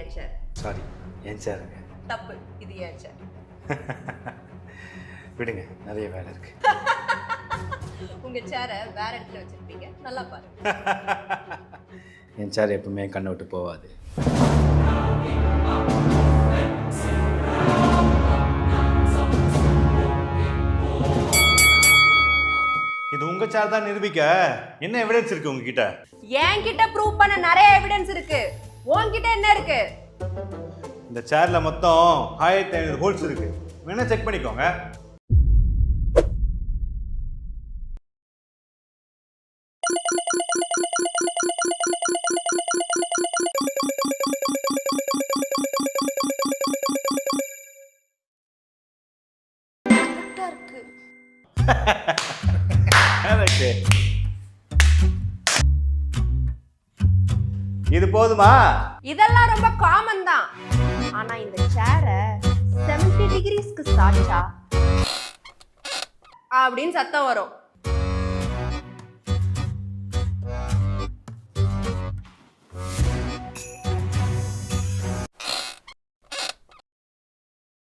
என் சேர். Sorry, என் சேருங்க. தப்பு, இது என் சேர். விடுங்க, நிறைய வேலை இருக்கு. உங்க சேரை வேற இடத்துல வச்சிருப்பீங்க, நல்லா பாருங்க. என் சேர் எப்பவுமே கண்ணை விட்டு போகாது. இது உங்க சேர் தான் நிரூபிக்க என்ன எவிடன்ஸ் இருக்கு உங்ககிட்ட? என்கிட்ட ப்ரூவ் பண்ண நிறைய எவிடன்ஸ் இருக்கு. உன்கிட்ட என்ன இருக்கு? இந்த சேர்ல மொத்தம் 1500 ஹோல்ஸ் இருக்கு. வேணா செக் பண்ணிக்கோங்க. இது போதுமா? இதெல்லாம் ரொம்ப காமன் தான். ஆனா இந்த சேரை 70 டிகிரிஸ்க்கு சாச்சா அப்படின்னு சத்தம் வரும்.